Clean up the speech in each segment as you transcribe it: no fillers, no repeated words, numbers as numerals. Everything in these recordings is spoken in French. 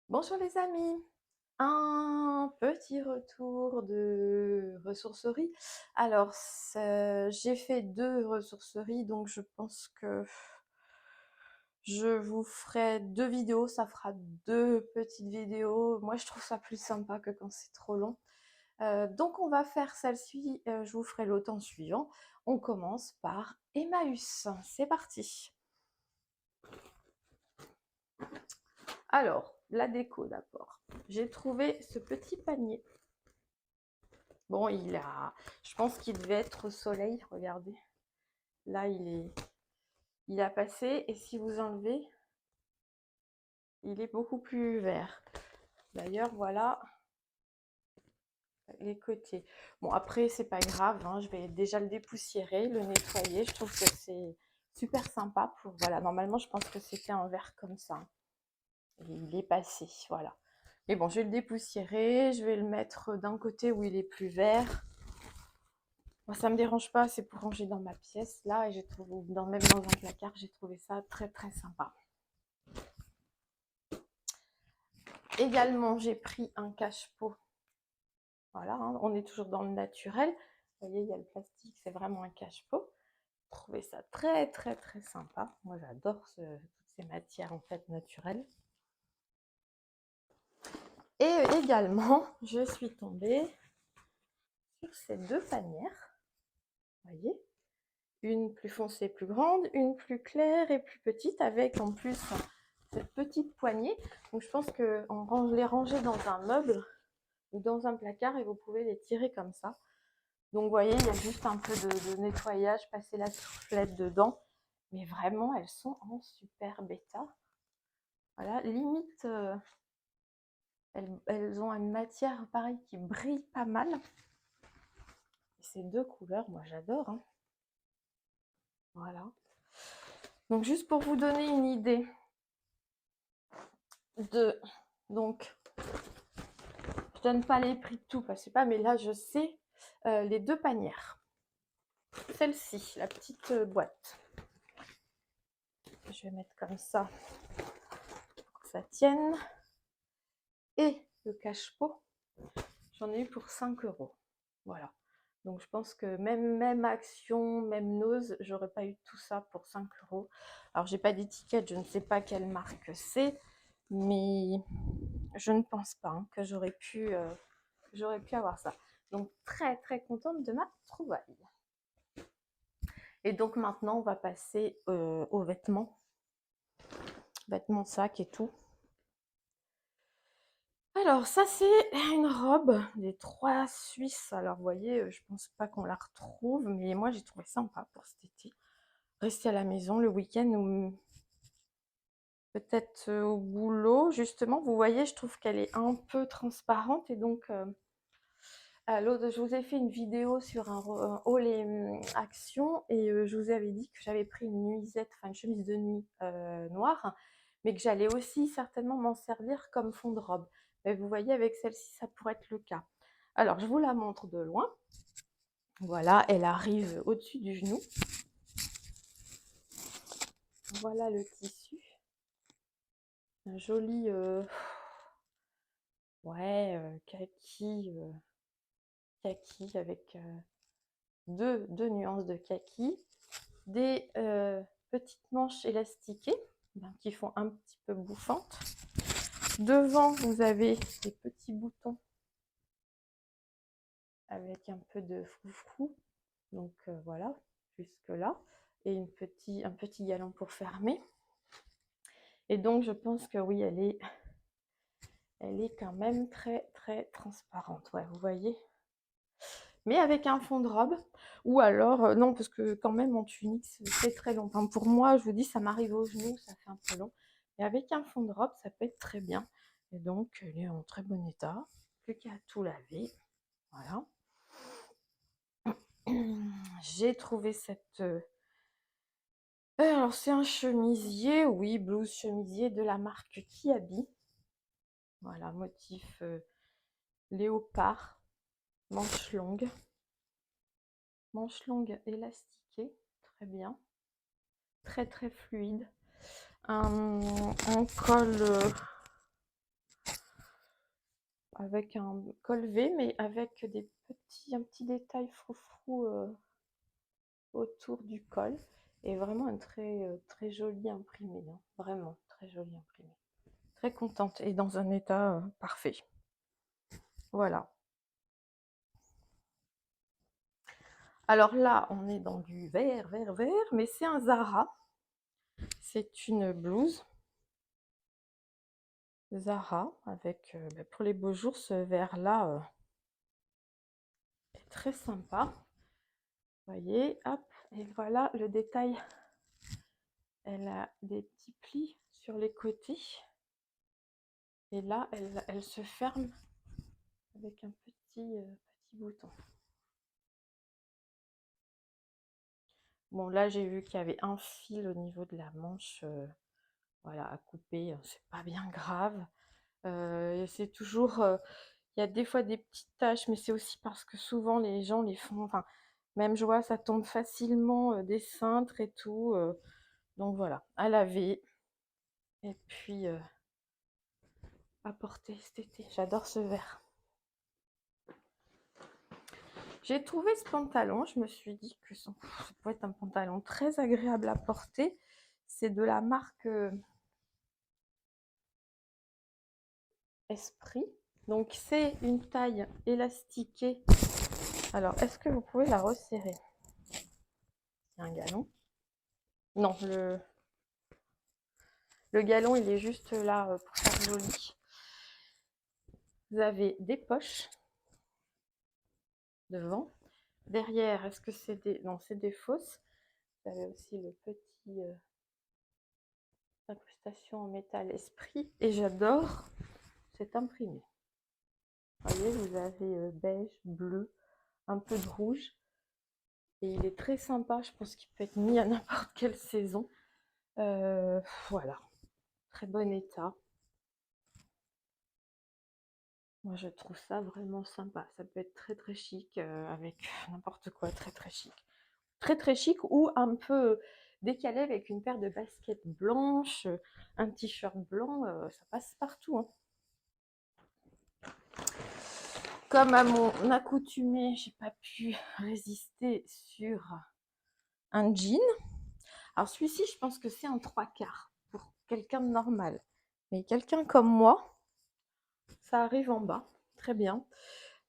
Bonjour les amis, un petit retour de ressourcerie. Alors, j'ai fait 2 ressourceries, donc je pense que je vous ferai 2 vidéos, ça fera 2 petites vidéos. Moi, je trouve ça plus sympa que quand c'est trop long. Donc on va faire celle-ci, je vous ferai l'automne suivant. On commence par Emmaüs, c'est parti. Alors, la déco d'abord. J'ai trouvé ce petit panier. Bon, je pense qu'il devait être au soleil, regardez. Là, il a passé, et si vous enlevez, il est beaucoup plus vert. D'ailleurs, voilà les côtés. Bon, après, c'est pas grave, hein, je vais déjà le dépoussiérer, le nettoyer. Je trouve que c'est super sympa pour, voilà, normalement, je pense que c'était un vert comme ça. Et il est passé, voilà. Mais bon, je vais le dépoussiérer, je vais le mettre d'un côté où il est plus vert. Moi, ça me dérange pas, c'est pour ranger dans ma pièce là, et j'ai trouvé, même dans un placard, j'ai trouvé ça très très sympa. Également, j'ai pris un cache-pot. Voilà, hein, on est toujours dans le naturel. Vous voyez, il y a le plastique, c'est vraiment un cache-pot. J'ai trouvé ça très très très sympa. Moi, j'adore toutes ces matières en fait naturelles. Et également, je suis tombée sur ces 2 panières. Vous voyez, une plus foncée, plus grande, une plus claire et plus petite, avec en plus cette petite poignée. Donc je pense qu'on les ranger dans un meuble ou dans un placard et vous pouvez les tirer comme ça. Donc vous voyez, il y a juste un peu de nettoyage, passer la soufflette dedans. Mais vraiment, elles sont en super bêta. Voilà, limite, elles ont une matière pareil qui brille pas mal. Et ces 2 couleurs, moi j'adore, hein. Voilà. Donc juste pour vous donner une idée de... Donc, je donne pas les prix de tout, parce que je sais pas, mais là je sais les 2 panières. Celle-ci, la petite boîte. Je vais mettre comme ça pour que ça tienne. Et le cache-pot, j'en ai eu pour 5 €. Voilà. Donc je pense que même Action, même Nose, j'aurais pas eu tout ça pour 5 €. Alors j'ai pas d'étiquette, je ne sais pas quelle marque c'est, mais je ne pense pas hein, que j'aurais pu avoir ça. Donc très très contente de ma trouvaille. Et donc maintenant on va passer aux vêtements sac et tout. Alors ça c'est une robe des 3 Suisses. Alors vous voyez, je pense pas qu'on la retrouve, mais moi j'ai trouvé sympa pour cet été. Rester à la maison le week-end ou peut-être au boulot. Justement, vous voyez, je trouve qu'elle est un peu transparente et donc l'autre, je vous ai fait une vidéo sur un haul et action et je vous avais dit que j'avais pris une nuisette, enfin une chemise de nuit noire, mais que j'allais aussi certainement m'en servir comme fond de robe. Mais vous voyez, avec celle-ci, ça pourrait être le cas. Alors, je vous la montre de loin. Voilà, elle arrive au-dessus du genou. Voilà le tissu. Un joli ouais, kaki avec deux nuances de kaki, des petites manches élastiquées qui font un petit peu bouffantes. Devant, vous avez des petits boutons avec un peu de froufrou. Donc voilà, jusque là. Et un petit galon pour fermer. Et donc, je pense que oui, elle est quand même très, très transparente. Ouais, vous voyez, mais avec un fond de robe, ou alors, non, parce que quand même en tunique, c'est très long. Enfin, pour moi, je vous dis, ça m'arrive aux genoux, ça fait un peu long. Mais avec un fond de robe, ça peut être très bien. Et donc, elle est en très bon état. Plus qu'à tout laver. Voilà. J'ai trouvé cette... alors, c'est un chemisier, oui, blouse chemisier de la marque Kiabi. Voilà, motif léopard, manche longue. Manche longue élastiquée, très bien. Très très fluide. Un col avec un col V, mais avec un petit détail froufrou autour du col. Et vraiment un très joli imprimé, hein. Vraiment très joli imprimé. Très contente et dans un état parfait. Voilà. Alors là, on est dans du vert, mais c'est un Zara. C'est une blouse Zara avec, pour les beaux jours, ce vert-là est très sympa. Vous voyez, hop, et voilà le détail. Elle a des petits plis sur les côtés. Et là, elle se ferme avec un petit bouton. Bon, là, j'ai vu qu'il y avait un fil au niveau de la manche, voilà, à couper, c'est pas bien grave. C'est toujours, il y a des fois des petites taches, mais c'est aussi parce que souvent les gens les font, enfin, même je vois, ça tombe facilement des cintres et tout. Donc voilà, à laver. Et puis à porter cet été. J'adore ce vert. J'ai trouvé ce pantalon, je me suis dit que ça peut être un pantalon très agréable à porter. C'est de la marque Esprit. Donc c'est une taille élastiquée. Alors, est-ce que vous pouvez la resserrer? Il y a un galon. Non, le galon, il est juste là pour faire joli. Vous avez des poches devant. Derrière, est-ce que c'est des... Non, c'est des fausses. Vous avez aussi le petit incrustation en métal Esprit. Et j'adore cet imprimé. Vous voyez, vous avez beige, bleu, un peu de rouge. Et il est très sympa. Je pense qu'il peut être mis à n'importe quelle saison. Voilà. Très bon état. Moi, je trouve ça vraiment sympa. Ça peut être très chic avec n'importe quoi, très chic. Très chic ou un peu décalé avec une paire de baskets blanches, un t-shirt blanc, ça passe partout, hein. Comme à mon accoutumée, j'ai pas pu résister sur un jean. Alors celui-ci, je pense que c'est un 3/4 pour quelqu'un de normal. Mais quelqu'un comme moi, ça arrive en bas. Très bien.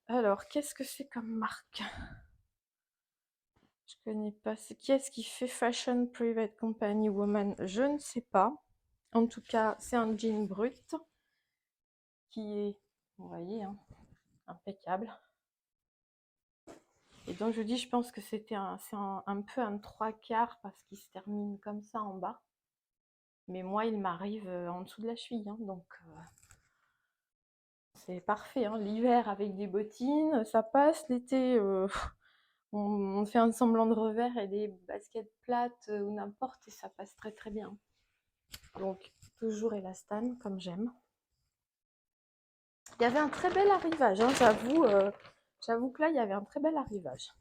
Alors, qu'est-ce que c'est comme marque? Je connais pas. Qui est-ce qui fait Fashion Private Company Woman? Je ne sais pas. En tout cas, c'est un jean brut qui est, vous voyez, hein, impeccable. Et donc, je vous dis, je pense que c'est un peu un 3/4 parce qu'il se termine comme ça en bas. Mais moi, il m'arrive en dessous de la cheville, hein, donc c'est parfait, hein. L'hiver avec des bottines, ça passe. L'été, on fait un semblant de revers et des baskets plates ou n'importe et ça passe très bien. Donc, toujours élastane, comme j'aime. Il y avait un très bel arrivage, hein, j'avoue que là, il y avait un très bel arrivage.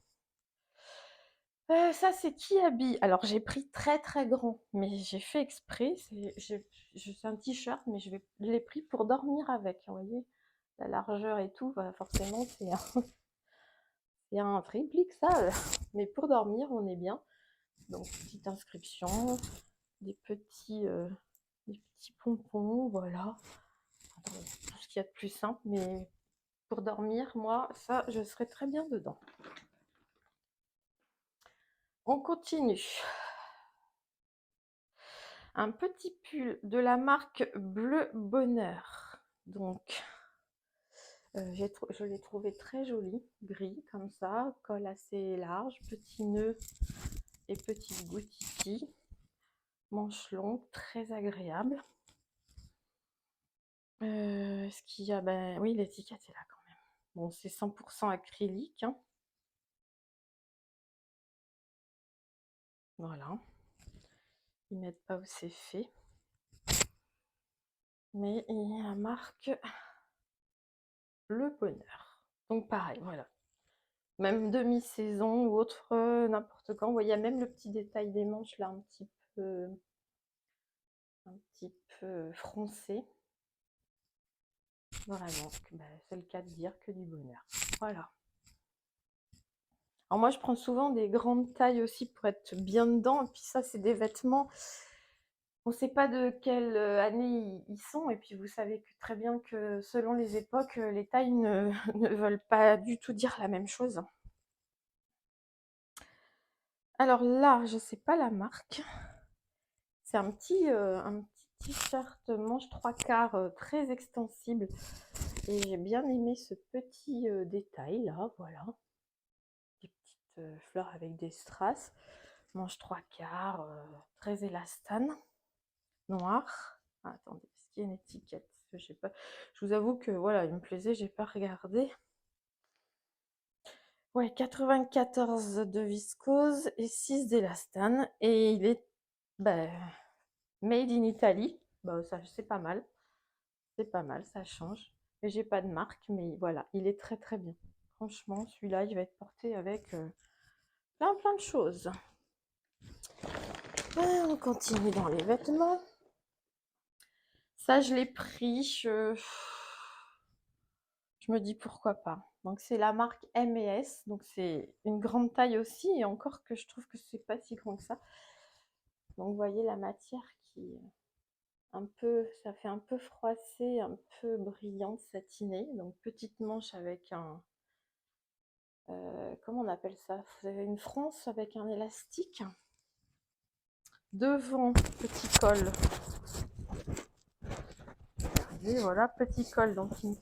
Ça, c'est Kiabi. Alors, j'ai pris très grand, mais j'ai fait exprès. C'est un t-shirt, mais je l'ai pris pour dormir avec. Vous voyez, la largeur et tout, bah, forcément, c'est un triplique, ça. Mais pour dormir, on est bien. Donc, petite inscription, des petits pompons, voilà. Tout ce qu'il y a de plus simple, mais pour dormir, moi, ça, je serais très bien dedans. On continue. Un petit pull de la marque Bleu Bonheur. Donc, je l'ai trouvé très joli, gris comme ça, col assez large, petit nœud et petite boutiki, manche longue, très agréable. Est-ce qu'il y a... Ben oui, l'étiquette est là quand même. Bon, c'est 100% acrylique, hein. Voilà. Ils mettent pas où c'est fait. Mais il y a la marque Le Bonheur. Donc pareil, voilà. Même demi-saison ou autre, n'importe quand. Vous voyez, il y a même le petit détail des manches là, un petit peu froncé. Vraiment, c'est le cas de dire que du bonheur. Voilà. Alors moi, je prends souvent des grandes tailles aussi pour être bien dedans. Et puis ça, c'est des vêtements, on ne sait pas de quelle année ils sont. Et puis vous savez très bien que selon les époques, les tailles ne veulent pas du tout dire la même chose. Alors là, je ne sais pas la marque. C'est un petit t-shirt manche 3/4 très extensible. Et j'ai bien aimé ce petit détail là, voilà. Des petites fleurs avec des strass. Manche 3/4, très élastane, noir. Ah, attendez, est-ce qu'il y a une étiquette? Je sais pas. Je vous avoue que voilà, il me plaisait, j'ai pas regardé. Ouais, 94 de viscose et 6 d'élastane. Et il est made in Italy. Ça, c'est pas mal. C'est pas mal, ça change. Mais j'ai pas de marque, mais voilà, il est très très bien. Franchement, celui-là, il va être porté avec plein de choses. On continue dans les vêtements. Ça, je l'ai pris. Je me dis pourquoi pas. Donc, c'est la marque M&S. Donc, c'est une grande taille aussi. Et encore que je trouve que c'est pas si grand que ça. Donc, vous voyez la matière qui est un peu, ça fait un peu froissé, un peu brillante, satinée. Donc, petite manche avec un, comment on appelle ça? Vous avez une fronce avec un élastique. Devant, petit col. Et voilà, petit col, donc qui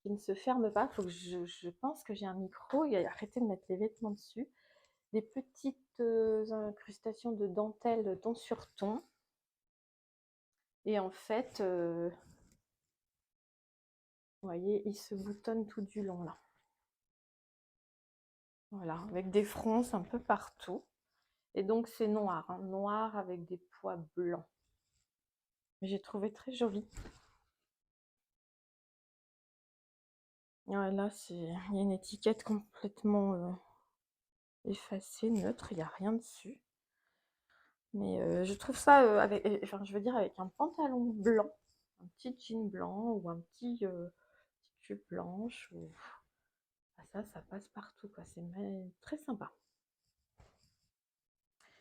ne se ferme pas. Faut que je pense que j'ai un micro et arrêter de mettre les vêtements dessus. Des petites incrustations de dentelle ton sur ton. Et en fait, vous voyez, il se boutonne tout du long là. Voilà, avec des fronces un peu partout. Et donc c'est noir, hein, noir avec des pois blancs. J'ai trouvé très joli. Ouais, là, il y a une étiquette complètement effacée, neutre, il n'y a rien dessus. Mais je trouve ça, enfin, je veux dire, avec un pantalon blanc, un petit jean blanc ou un petite jupe blanche, ça passe partout, quoi. C'est très sympa.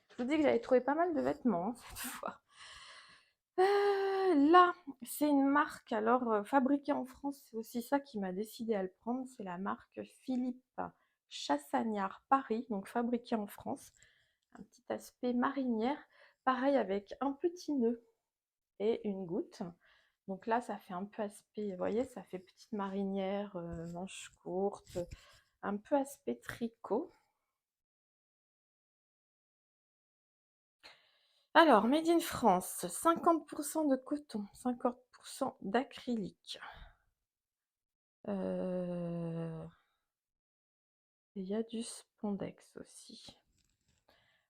Je vous dis que j'avais trouvé pas mal de vêtements hein, cette fois. Là, c'est une marque, alors fabriquée en France, c'est aussi ça qui m'a décidé à le prendre. C'est la marque Philippe Chassagnard Paris, donc fabriquée en France. Un petit aspect marinière, pareil avec un petit nœud et une goutte. Donc là, ça fait un peu aspect, vous voyez, ça fait petite marinière, manche courte, un peu aspect tricot. Alors, Made in France, 50% de coton, 50% d'acrylique. Il y a du spandex aussi.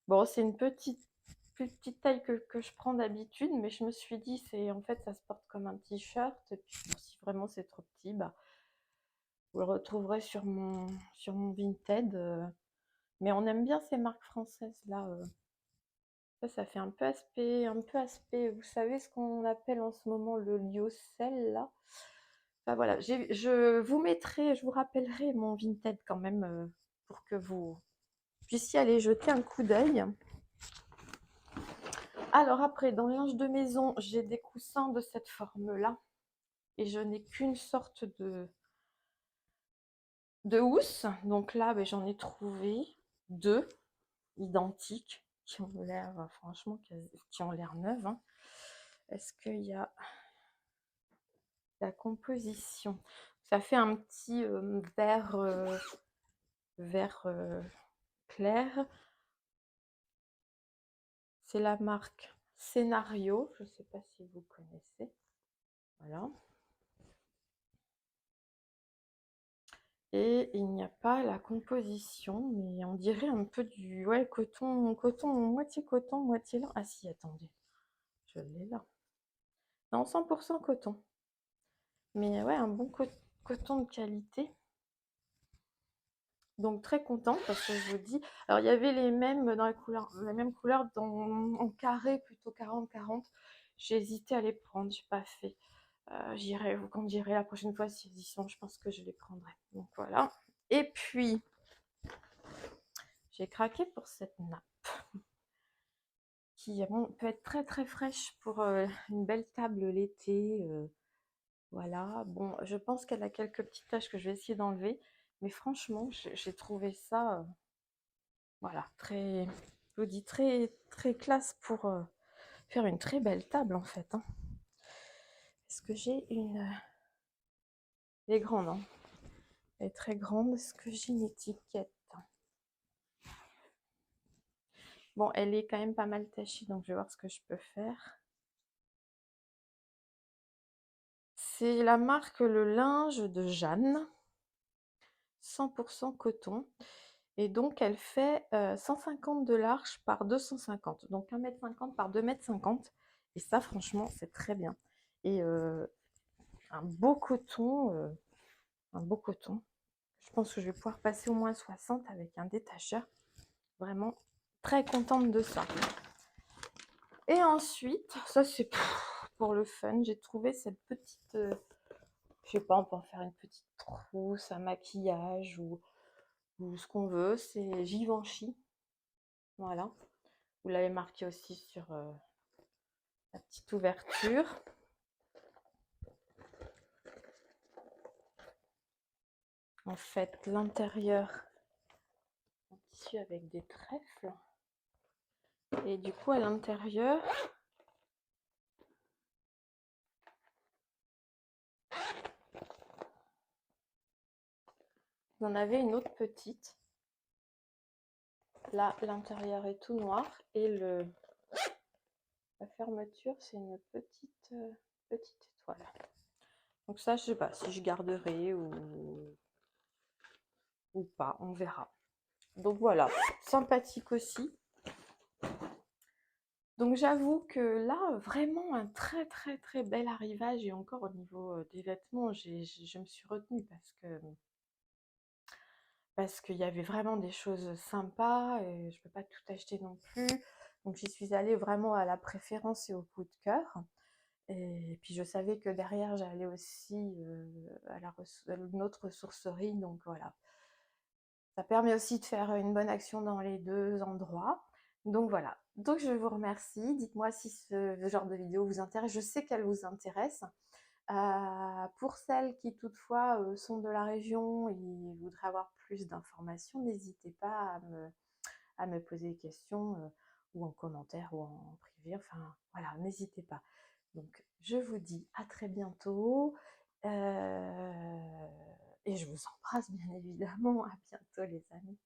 Bon, c'est une plus petite taille que je prends d'habitude, mais je me suis dit, en fait, ça se porte comme un t-shirt. Et puis, bon, si vraiment c'est trop petit, vous le retrouverez sur mon Vinted. Mais on aime bien ces marques françaises là. Ça fait un peu aspect, vous savez ce qu'on appelle en ce moment le lyocell là. Enfin voilà, je vous rappellerai mon Vinted quand même pour que vous puissiez aller jeter un coup d'œil. Alors après, dans le linge de maison, j'ai des coussins de cette forme-là. Et je n'ai qu'une sorte de housse. Donc là, j'en ai trouvé 2 identiques qui ont l'air, franchement, qui ont l'air neuves. Hein. Est-ce qu'il y a la composition? Ça fait un petit vert clair. C'est la marque Scénario. Je ne sais pas si vous connaissez. Voilà. Et il n'y a pas la composition, mais on dirait un peu du coton, moitié coton, moitié lin. Ah si, attendez, je l'ai là. Non, 100% coton. Mais ouais, un bon coton de qualité. Donc très contente parce que je vous dis, alors il y avait les mêmes dans la même couleur en carré, plutôt 40-40. J'ai hésité à les prendre, j'ai pas fait. J'irai vous conduirez la prochaine fois s'ils y sont, je pense que je les prendrai. Donc voilà. Et puis, j'ai craqué pour cette nappe qui bon, peut être très très fraîche pour une belle table l'été. Voilà. Bon, je pense qu'elle a quelques petites taches que je vais essayer d'enlever. Mais franchement, j'ai trouvé ça, voilà, très, je vous dis, très très classe pour faire une très belle table en fait. Hein. Est-ce que j'ai une... Elle est grande, hein. Elle est très grande. Est-ce que j'ai une étiquette? Bon, elle est quand même pas mal tachée, donc je vais voir ce que je peux faire. C'est la marque Le Linge de Jeanne, 100% coton. Et donc, elle fait 150 de large par 250. Donc, 1,50 m par 2,50 m. Et ça, franchement, c'est très bien. Et un beau coton, un beau coton. Je pense que je vais pouvoir passer au moins 60 avec un détacheur. Vraiment très contente de ça. Et ensuite, ça c'est pour le fun, j'ai trouvé cette petite, je sais pas, on peut en faire une petite trousse, un maquillage ou ce qu'on veut. C'est Givenchy, voilà. Vous l'avez marqué aussi sur la petite ouverture. En fait, l'intérieur en tissu avec des trèfles. Et du coup, à l'intérieur, vous en avez une autre petite. Là, l'intérieur est tout noir et la fermeture, c'est une petite, petite étoile. Donc ça, je sais pas si je garderai ou pas, on verra. Donc voilà, sympathique aussi. Donc j'avoue que là, vraiment un très très très bel arrivage. Et encore au niveau des vêtements, je me suis retenue parce qu'il y avait vraiment des choses sympas et je ne peux pas tout acheter non plus. Donc j'y suis allée vraiment à la préférence et au coup de cœur. Et puis je savais que derrière j'allais aussi à une autre ressourcerie, donc voilà. Ça permet aussi de faire une bonne action dans les deux endroits. Donc voilà. Donc je vous remercie. Dites-moi si ce genre de vidéo vous intéresse. Je sais qu'elle vous intéresse. Pour celles qui toutefois sont de la région et voudraient avoir plus d'informations, n'hésitez pas à me poser des questions ou en commentaire ou en privé. Enfin voilà, n'hésitez pas. Donc je vous dis à très bientôt. Et je vous embrasse bien évidemment. À bientôt les amis.